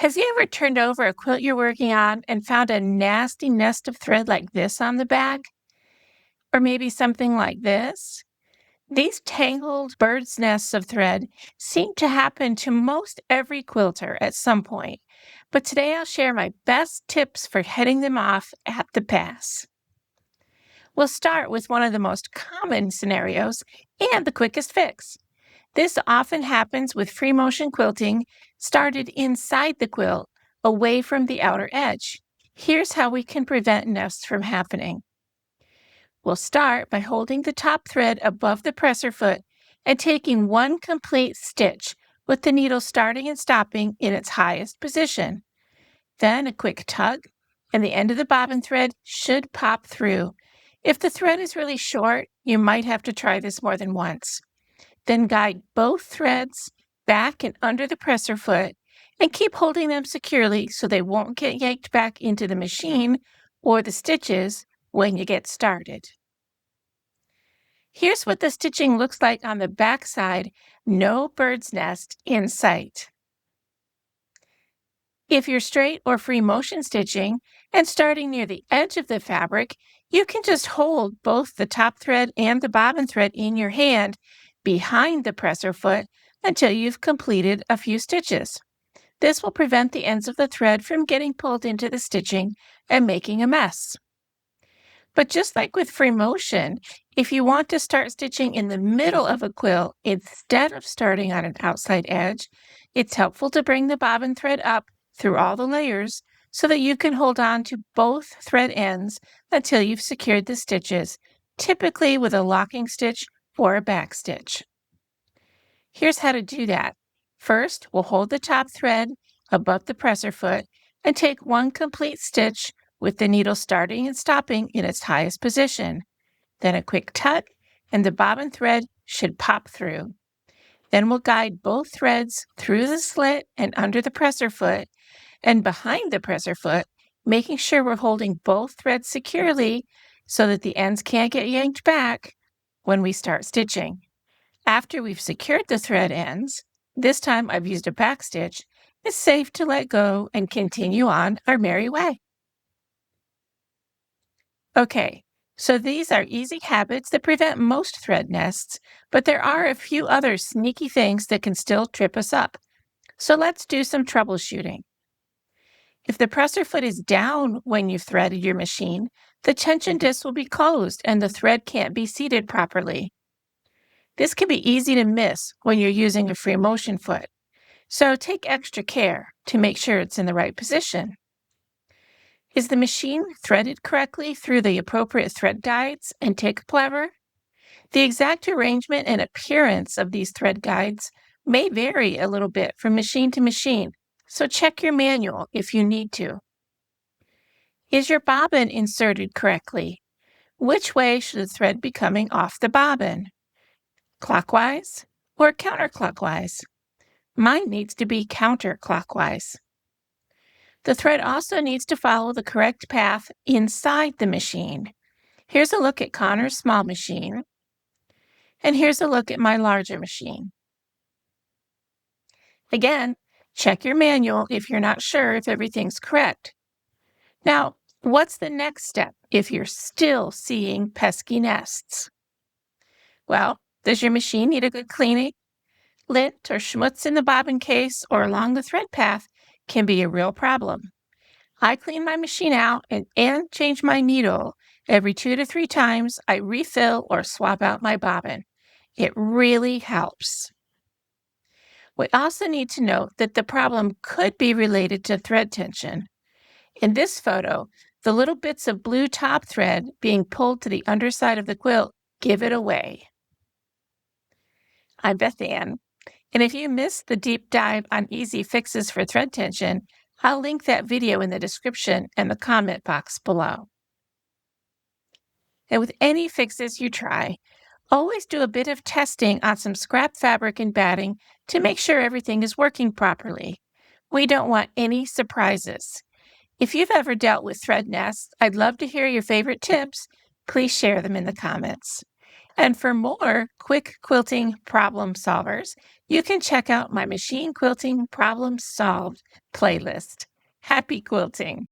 Has you ever turned over a quilt you're working on and found a nasty nest of thread like this on the back? Or maybe something like this? These tangled bird's nests of thread seem to happen to most every quilter at some point, but today I'll share my best tips for heading them off at the pass. We'll start with one of the most common scenarios and the quickest fix. This often happens with free motion quilting started inside the quilt, away from the outer edge. Here's how we can prevent nests from happening. We'll start by holding the top thread above the presser foot and taking one complete stitch with the needle starting and stopping in its highest position. Then a quick tug, and the end of the bobbin thread should pop through. If the thread is really short, you might have to try this more than once. Then guide both threads back and under the presser foot and keep holding them securely so they won't get yanked back into the machine or the stitches when you get started. Here's what the stitching looks like on the back side, no bird's nest in sight. If you're straight or free motion stitching and starting near the edge of the fabric, you can just hold both the top thread and the bobbin thread in your hand behind the presser foot until you've completed a few stitches. This will prevent the ends of the thread from getting pulled into the stitching and making a mess. But just like with free motion, if you want to start stitching in the middle of a quilt instead of starting on an outside edge, it's helpful to bring the bobbin thread up through all the layers so that you can hold on to both thread ends until you've secured the stitches, typically with a locking stitch or a back stitch. Here's how to do that. First, we'll hold the top thread above the presser foot and take one complete stitch with the needle starting and stopping in its highest position. Then a quick tug, and the bobbin thread should pop through. Then we'll guide both threads through the slit and under the presser foot and behind the presser foot, making sure we're holding both threads securely so that the ends can't get yanked back when we start stitching. After we've secured the thread ends, this time I've used a back stitch, it's safe to let go and continue on our merry way. Okay, so these are easy habits that prevent most thread nests, but there are a few other sneaky things that can still trip us up. So let's do some troubleshooting. If the presser foot is down when you've threaded your machine, the tension disc will be closed and the thread can't be seated properly. This can be easy to miss when you're using a free motion foot, so take extra care to make sure it's in the right position. Is the machine threaded correctly through the appropriate thread guides and tick lever? The exact arrangement and appearance of these thread guides may vary a little bit from machine to machine, so check your manual if you need to. Is your bobbin inserted correctly? Which way should the thread be coming off the bobbin? Clockwise or counterclockwise? Mine needs to be counterclockwise. The thread also needs to follow the correct path inside the machine. Here's a look at Connor's small machine, and here's a look at my larger machine. Again, check your manual if you're not sure if everything's correct. Now, what's the next step if you're still seeing pesky nests? Well, does your machine need a good cleaning? Lint or schmutz in the bobbin case or along the thread path can be a real problem. I clean my machine out and change my needle every 2 to 3 times I refill or swap out my bobbin. It really helps. We also need to note that the problem could be related to thread tension. In this photo, the little bits of blue top thread being pulled to the underside of the quilt give it away. I'm Beth Ann, and if you missed the deep dive on easy fixes for thread tension, I'll link that video in the description and the comment box below. And with any fixes you try, always do a bit of testing on some scrap fabric and batting to make sure everything is working properly. We don't want any surprises. If you've ever dealt with thread nests, I'd love to hear your favorite tips. Please share them in the comments. And for more quick quilting problem solvers, you can check out my Machine Quilting Problem Solved playlist. Happy quilting!